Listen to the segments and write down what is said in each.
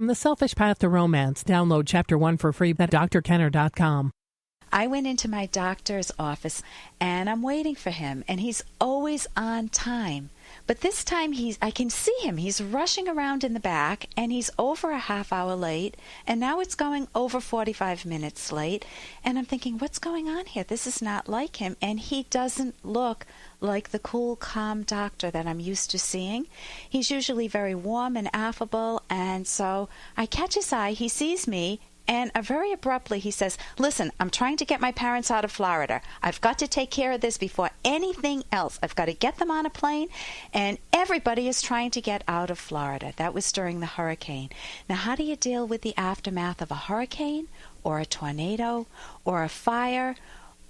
The Selfish Path to Romance. Download Chapter 1 for free at drkenner.com. I went into my doctor's office, and I'm waiting for him, and he's always on time. But this time I can see him. He's rushing around in the back, and he's over a half hour late, and now it's going over 45 minutes late. And I'm thinking, what's going on here? This is not like him, and he doesn't look like the cool, calm doctor that I'm used to seeing. He's usually very warm and affable, and so I catch his eye. He sees me, and very abruptly he says, "Listen, I'm trying to get my parents out of Florida. I've got to take care of this before anything else. I've got to get them on a plane, and everybody is trying to get out of Florida." That was during the hurricane. Now, how do you deal with the aftermath of a hurricane or a tornado or a fire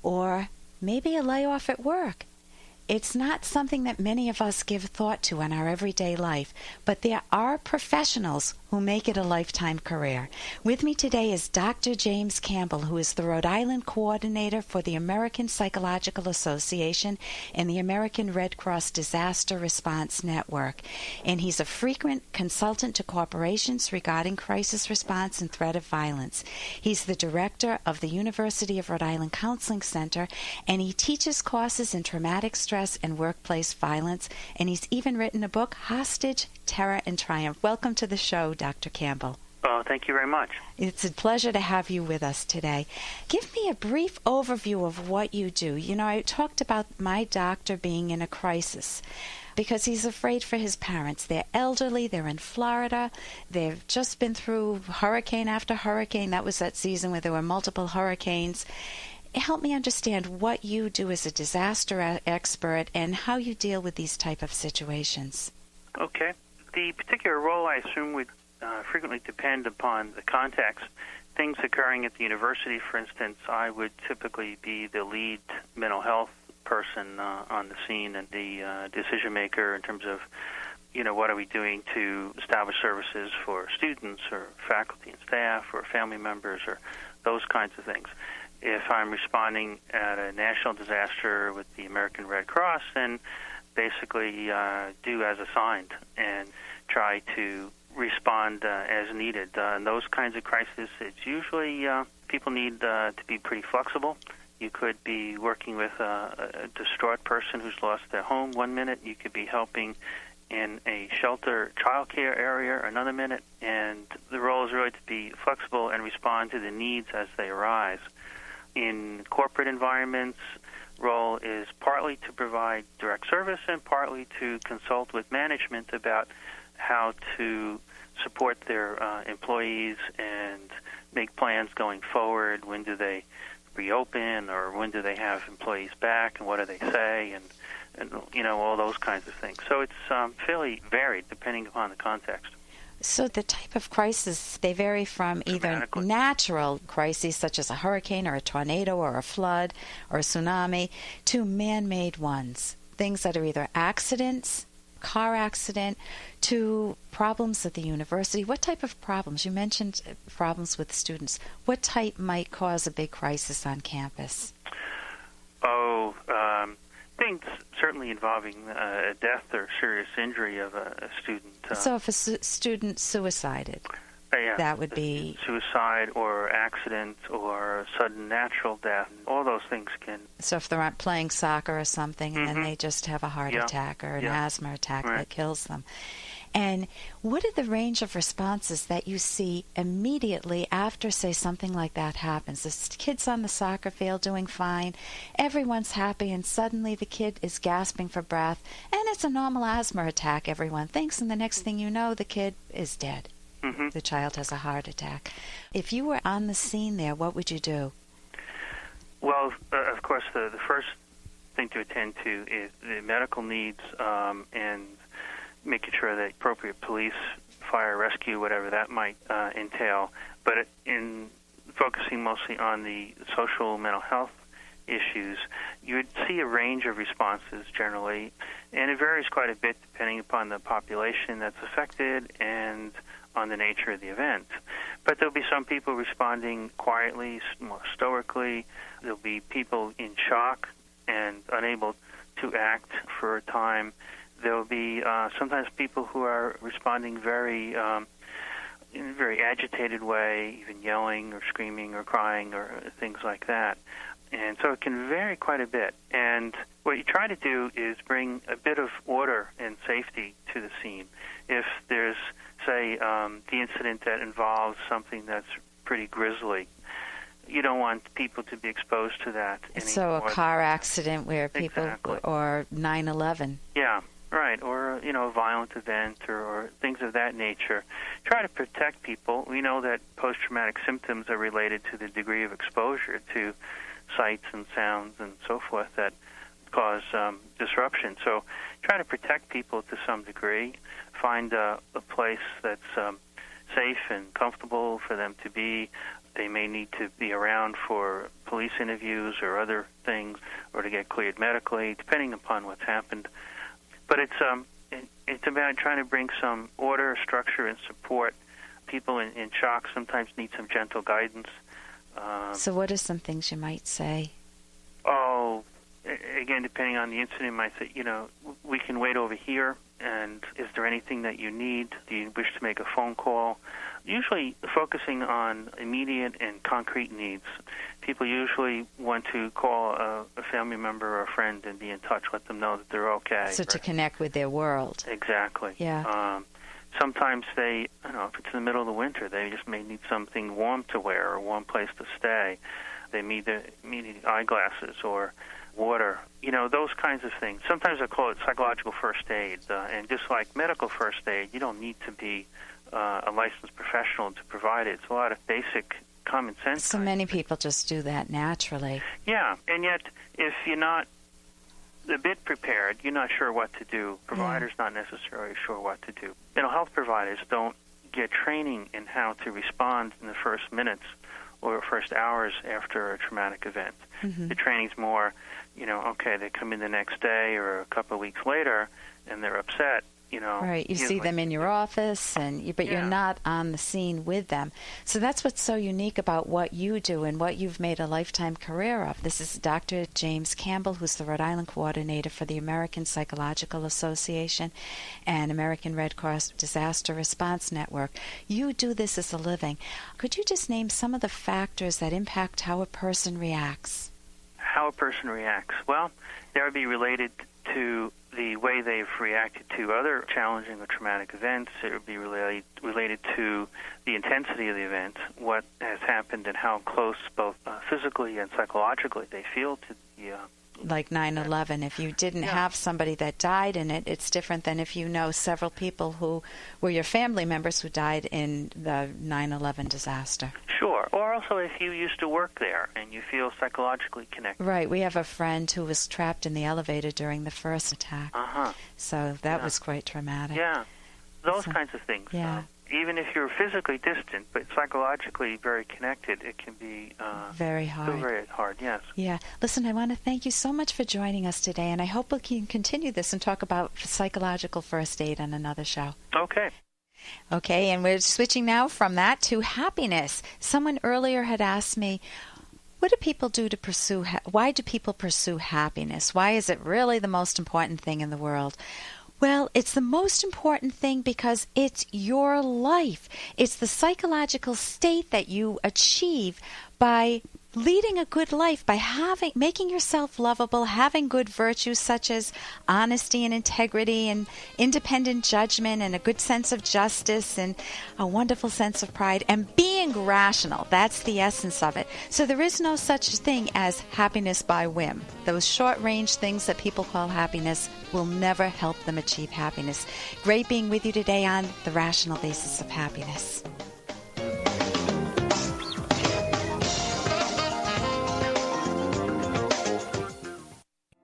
or maybe a layoff at work? It's not something that many of us give thought to in our everyday life, but there are professionals who make it a lifetime career. With me today is Dr. James Campbell, who is the Rhode Island coordinator for the American Psychological Association and the American Red Cross Disaster Response Network. And he's a frequent consultant to corporations regarding crisis response and threat of violence. He's the director of the University of Rhode Island Counseling Center, and he teaches courses in traumatic stress and workplace violence, and he's even written a book, Hostage, Terror, and Triumph. Welcome to the show, Dr. Campbell. Oh, thank you very much. It's a pleasure to have you with us today. Give me a brief overview of what you do. You know, I talked about my doctor being in a crisis because he's afraid for his parents. They're elderly, they're in Florida, they've just been through hurricane after hurricane. That was that season where there were multiple hurricanes. Help me understand what you do as a disaster expert and how you deal with these type of situations. Okay. The particular role, I assume, would frequently depend upon the context. Things occurring at the university, for instance, I would typically be the lead mental health person on the scene and the decision maker in terms of, you know, what are we doing to establish services for students or faculty and staff or family members or those kinds of things. If I'm responding at a national disaster with the American Red Cross, then basically do as assigned and try to respond as needed. In those kinds of crises, it's usually people need to be pretty flexible. You could be working with a distraught person who's lost their home one minute. You could be helping in a shelter childcare area another minute. And the role is really to be flexible and respond to the needs as they arise. In corporate environments, role is partly to provide direct service and partly to consult with management about how to support their employees and make plans going forward. When do they reopen, or when do they have employees back, and what do they say, and you know, all those kinds of things. So it's fairly varied depending upon the context. So the type of crisis, they vary from either natural crises such as a hurricane or a tornado or a flood or a tsunami to man-made ones, things that are either accidents, car accident, to problems at the university. What type of problems? You mentioned problems with students. What type might cause a big crisis on campus? Things certainly involving a death or serious injury of a student. So if a student suicided, that would be suicide or accident or sudden natural death. All those things can. So if they're playing soccer or something, and then they just have a heart attack or an asthma attack that kills them. And what are the range of responses that you see immediately after, say, something like that happens? The kid's on the soccer field doing fine, everyone's happy, and suddenly the kid is gasping for breath, and it's a normal asthma attack, everyone thinks, and the next thing you know, the kid is dead. The child has a heart attack. If you were on the scene there, what would you do? Well, of course, the first thing to attend to is the medical needs and making sure that appropriate police, fire, rescue, whatever that might entail. But in focusing mostly on the social mental health issues, you would see a range of responses generally, and it varies quite a bit depending upon the population that's affected and on the nature of the event. But there'll be some people responding quietly, more stoically. There'll be people in shock and unable to act for a time. There will be sometimes people who are responding very in a very agitated way, even yelling or screaming or crying or things like that. And so it can vary quite a bit. And what you try to do is bring a bit of order and safety to the scene. If there's, say, the incident that involves something that's pretty grisly, you don't want people to be exposed to that anymore. So a car accident where people, exactly. Or 9/11. Yeah, right. Or, a violent event or things of that nature. Try to protect people. We know that post-traumatic symptoms are related to the degree of exposure to sights and sounds and so forth that cause disruption. So try to protect people to some degree. Find a place that's safe and comfortable for them to be. They may need to be around for police interviews or other things, or to get cleared medically, depending upon what's happened. But it's about trying to bring some order, structure, and support. People in shock sometimes need some gentle guidance. So what are some things you might say? Oh, again, depending on the incident, you might say, we can wait over here, and is there anything that you need? Do you wish to make a phone call? Usually focusing on immediate and concrete needs. People usually want to call a family member or a friend and be in touch, let them know that they're okay. So to connect with their world. Exactly. Yeah. Sometimes they, if it's in the middle of the winter, they just may need something warm to wear or a warm place to stay. They need eyeglasses or water, those kinds of things. Sometimes I call it psychological first aid. And just like medical first aid, you don't need to be a licensed professional to provide it. It's a lot of basic common sense. So many people just do that naturally. Yeah, and yet if you're not a bit prepared, you're not sure what to do. Providers not necessarily sure what to do. Mental health providers don't get training in how to respond in the first minutes or first hours after a traumatic event. Mm-hmm. The training's more, okay, they come in the next day or a couple of weeks later and they're upset. Right, you see them in your office, but you're not on the scene with them. So that's what's so unique about what you do and what you've made a lifetime career of. This is Dr. James Campbell, who's the Rhode Island coordinator for the American Psychological Association and American Red Cross Disaster Response Network. You do this as a living. Could you just name some of the factors that impact how a person reacts? How a person reacts? Well, that would be related to the way they've reacted to other challenging or traumatic events. It would be related to the intensity of the event, what has happened, and how close both physically and psychologically they feel to the like 9/11. If you didn't have somebody that died in it, it's different than if you know several people who were your family members who died in the 9/11 disaster. Sure. Or also if you used to work there and you feel psychologically connected. Right. We have a friend who was trapped in the elevator during the first attack. Uh-huh. So that was quite traumatic. Yeah. Those kinds of things. Yeah. Even if you're physically distant but psychologically very connected, it can be very hard. Still very hard, yes. Yeah. Listen, I want to thank you so much for joining us today, and I hope we can continue this and talk about psychological first aid on another show. Okay. Okay, and we're switching now from that to happiness. Someone earlier had asked me, what do people do to pursue, why do people pursue happiness? Why is it really the most important thing in the world? Well, it's the most important thing because it's your life. It's the psychological state that you achieve by leading a good life, by making yourself lovable, having good virtues such as honesty and integrity and independent judgment and a good sense of justice and a wonderful sense of pride, and being rational. That's the essence of it. So there is no such thing as happiness by whim. Those short-range things that people call happiness will never help them achieve happiness. Great being with you today on The Rational Basis of Happiness.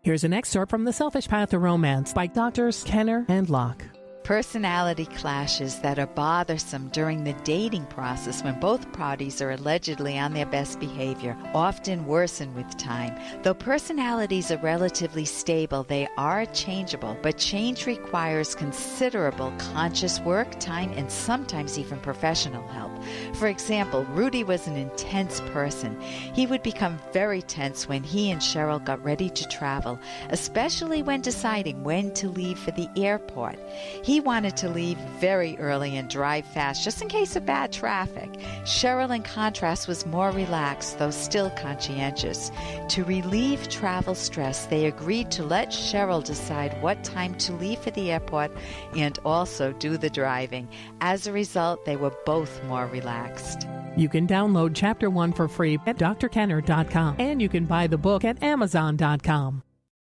Here's an excerpt from The Selfish Path to Romance by Drs. Kenner and Locke. Personality clashes that are bothersome during the dating process when both parties are allegedly on their best behavior often worsen with time. Though personalities are relatively stable, they are changeable, but change requires considerable conscious work, time, and sometimes even professional help. For example, Rudy was an intense person. He would become very tense when he and Cheryl got ready to travel, especially when deciding when to leave for the airport. He He wanted to leave very early and drive fast, just in case of bad traffic. Cheryl, in contrast, was more relaxed, though still conscientious. To relieve travel stress, they agreed to let Cheryl decide what time to leave for the airport and also do the driving. As a result, they were both more relaxed. You can download Chapter 1 for free at drkenner.com, and you can buy the book at amazon.com.